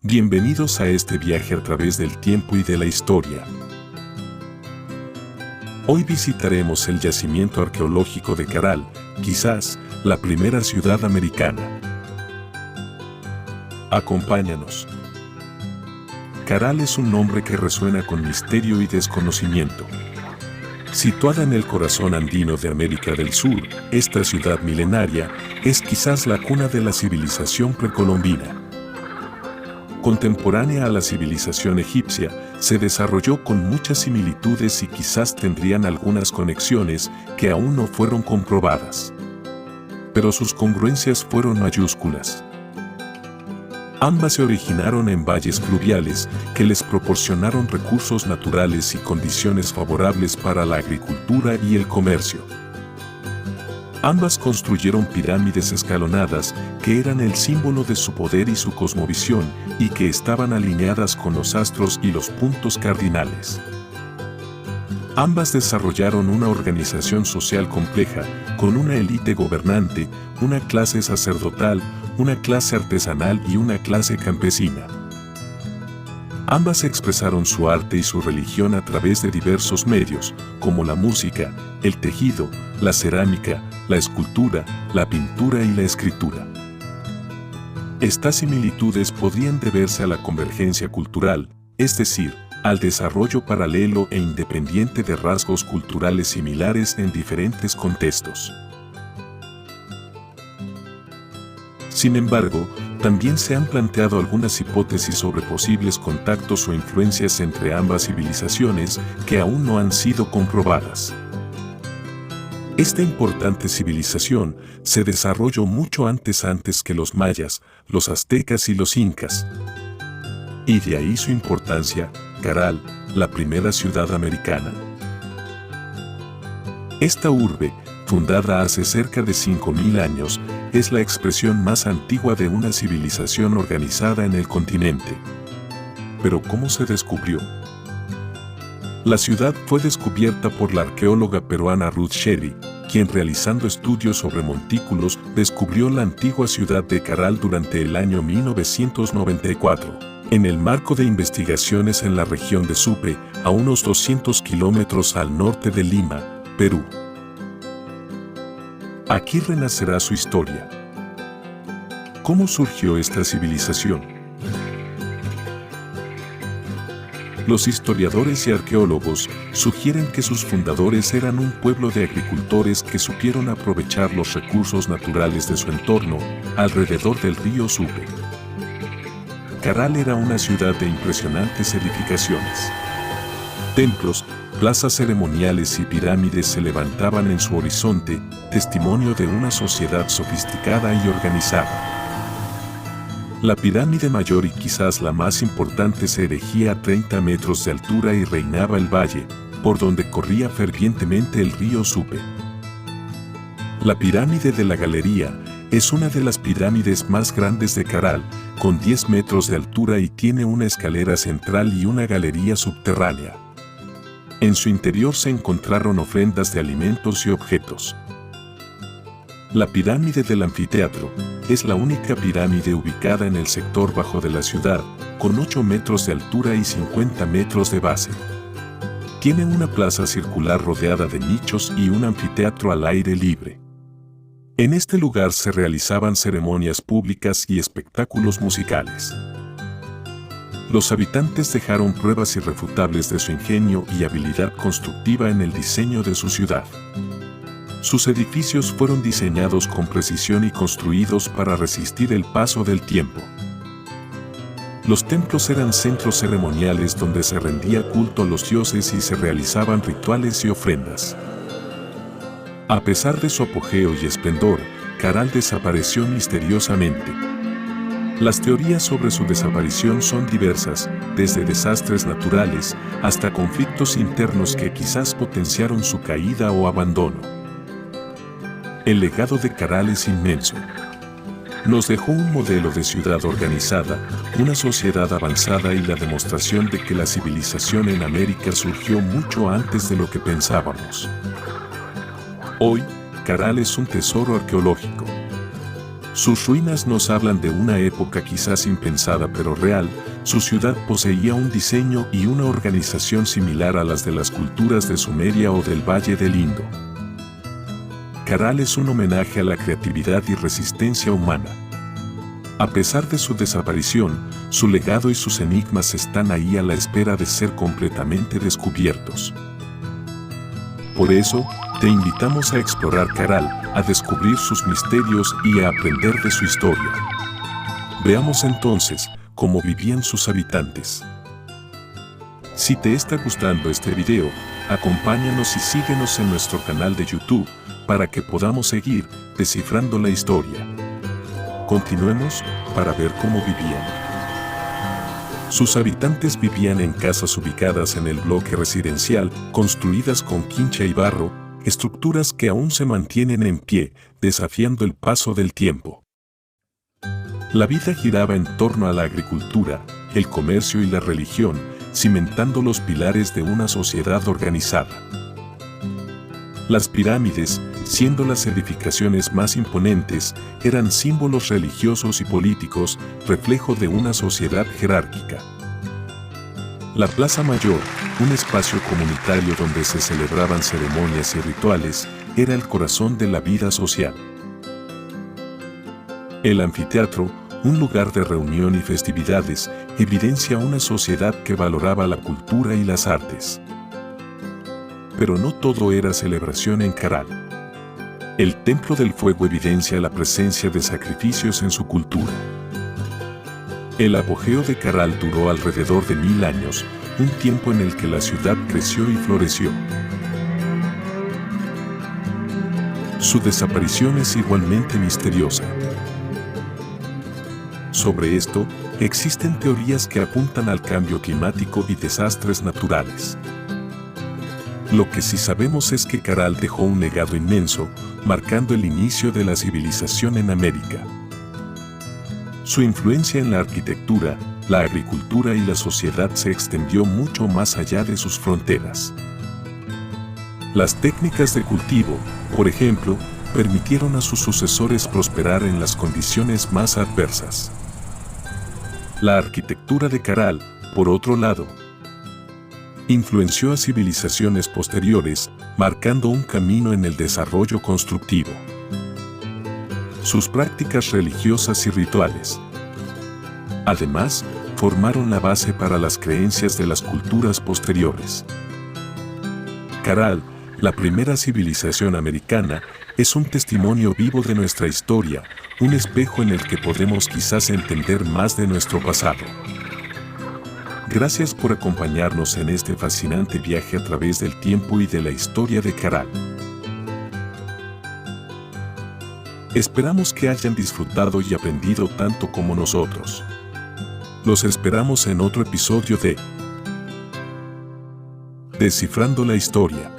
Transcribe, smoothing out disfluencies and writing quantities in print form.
Bienvenidos a este viaje a través del tiempo y de la historia. Hoy visitaremos el yacimiento arqueológico de Caral, quizás la primera ciudad americana. Acompáñanos. Caral es un nombre que resuena con misterio y desconocimiento. Situada en el corazón andino de América del Sur, esta ciudad milenaria es quizás la cuna de la civilización precolombina. Contemporánea a la civilización egipcia, se desarrolló con muchas similitudes y quizás tendrían algunas conexiones que aún no fueron comprobadas. Pero sus congruencias fueron mayúsculas. Ambas se originaron en valles fluviales que les proporcionaron recursos naturales y condiciones favorables para la agricultura y el comercio. Ambas construyeron pirámides escalonadas que eran el símbolo de su poder y su cosmovisión y que estaban alineadas con los astros y los puntos cardinales. Ambas desarrollaron una organización social compleja, con una élite gobernante, una clase sacerdotal, una clase artesanal y una clase campesina. Ambas expresaron su arte y su religión a través de diversos medios, como la música, el tejido, la cerámica, la escultura, la pintura y la escritura. Estas similitudes podrían deberse a la convergencia cultural, es decir, al desarrollo paralelo e independiente de rasgos culturales similares en diferentes contextos. Sin embargo, también se han planteado algunas hipótesis sobre posibles contactos o influencias entre ambas civilizaciones que aún no han sido comprobadas. Esta importante civilización se desarrolló mucho antes que los mayas, los aztecas y los incas. Y de ahí su importancia, Caral, la primera ciudad americana. Esta urbe, fundada hace cerca de 5.000 años, es la expresión más antigua de una civilización organizada en el continente. Pero ¿cómo se descubrió? La ciudad fue descubierta por la arqueóloga peruana Ruth Shelley, quien realizando estudios sobre montículos descubrió la antigua ciudad de Caral durante el año 1994, en el marco de investigaciones en la región de Supe, a unos 200 kilómetros al norte de Lima, Perú. Aquí renacerá su historia. ¿Cómo surgió esta civilización? Los historiadores y arqueólogos sugieren que sus fundadores eran un pueblo de agricultores que supieron aprovechar los recursos naturales de su entorno, alrededor del río Supe. Caral era una ciudad de impresionantes edificaciones. Templos, plazas ceremoniales y pirámides se levantaban en su horizonte, testimonio de una sociedad sofisticada y organizada. La pirámide mayor y quizás la más importante se erigía a 30 metros de altura y reinaba el valle, por donde corría fervientemente el río Supe. La pirámide de la Galería es una de las pirámides más grandes de Caral, con 10 metros de altura y tiene una escalera central y una galería subterránea. En su interior se encontraron ofrendas de alimentos y objetos. La pirámide del anfiteatro es la única pirámide ubicada en el sector bajo de la ciudad, con 8 metros de altura y 50 metros de base. Tiene una plaza circular rodeada de nichos y un anfiteatro al aire libre. En este lugar se realizaban ceremonias públicas y espectáculos musicales. Los habitantes dejaron pruebas irrefutables de su ingenio y habilidad constructiva en el diseño de su ciudad. Sus edificios fueron diseñados con precisión y construidos para resistir el paso del tiempo. Los templos eran centros ceremoniales donde se rendía culto a los dioses y se realizaban rituales y ofrendas. A pesar de su apogeo y esplendor, Caral desapareció misteriosamente. Las teorías sobre su desaparición son diversas, desde desastres naturales hasta conflictos internos que quizás potenciaron su caída o abandono. El legado de Caral es inmenso. Nos dejó un modelo de ciudad organizada, una sociedad avanzada y la demostración de que la civilización en América surgió mucho antes de lo que pensábamos. Hoy, Caral es un tesoro arqueológico. Sus ruinas nos hablan de una época quizás impensada pero real. Su ciudad poseía un diseño y una organización similar a las de las culturas de Sumeria o del Valle del Indo. Caral es un homenaje a la creatividad y resistencia humana. A pesar de su desaparición, su legado y sus enigmas están ahí a la espera de ser completamente descubiertos. Por eso, te invitamos a explorar Caral, a descubrir sus misterios y a aprender de su historia. Veamos entonces cómo vivían sus habitantes. Si te está gustando este video, acompáñanos y síguenos en nuestro canal de YouTube para que podamos seguir descifrando la historia. Continuemos para ver cómo vivían. Sus habitantes vivían en casas ubicadas en el bloque residencial, construidas con quincha y barro, estructuras que aún se mantienen en pie, desafiando el paso del tiempo. La vida giraba en torno a la agricultura, el comercio y la religión, cimentando los pilares de una sociedad organizada. Las pirámides, siendo las edificaciones más imponentes, eran símbolos religiosos y políticos, reflejo de una sociedad jerárquica. La Plaza Mayor, un espacio comunitario donde se celebraban ceremonias y rituales, era el corazón de la vida social. El anfiteatro, un lugar de reunión y festividades, evidencia una sociedad que valoraba la cultura y las artes. Pero no todo era celebración en Caral. El Templo del Fuego evidencia la presencia de sacrificios en su cultura. El apogeo de Caral duró alrededor de 1000 años, un tiempo en el que la ciudad creció y floreció. Su desaparición es igualmente misteriosa. Sobre esto, existen teorías que apuntan al cambio climático y desastres naturales. Lo que sí sabemos es que Caral dejó un legado inmenso, marcando el inicio de la civilización en América. Su influencia en la arquitectura, la agricultura y la sociedad se extendió mucho más allá de sus fronteras. Las técnicas de cultivo, por ejemplo, permitieron a sus sucesores prosperar en las condiciones más adversas. La arquitectura de Caral, por otro lado, influenció a civilizaciones posteriores, marcando un camino en el desarrollo constructivo. Sus prácticas religiosas y rituales, además, formaron la base para las creencias de las culturas posteriores. Caral, la primera civilización americana, es un testimonio vivo de nuestra historia, un espejo en el que podemos quizás entender más de nuestro pasado. Gracias por acompañarnos en este fascinante viaje a través del tiempo y de la historia de Caral. Esperamos que hayan disfrutado y aprendido tanto como nosotros. Los esperamos en otro episodio de Descifrando la Historia.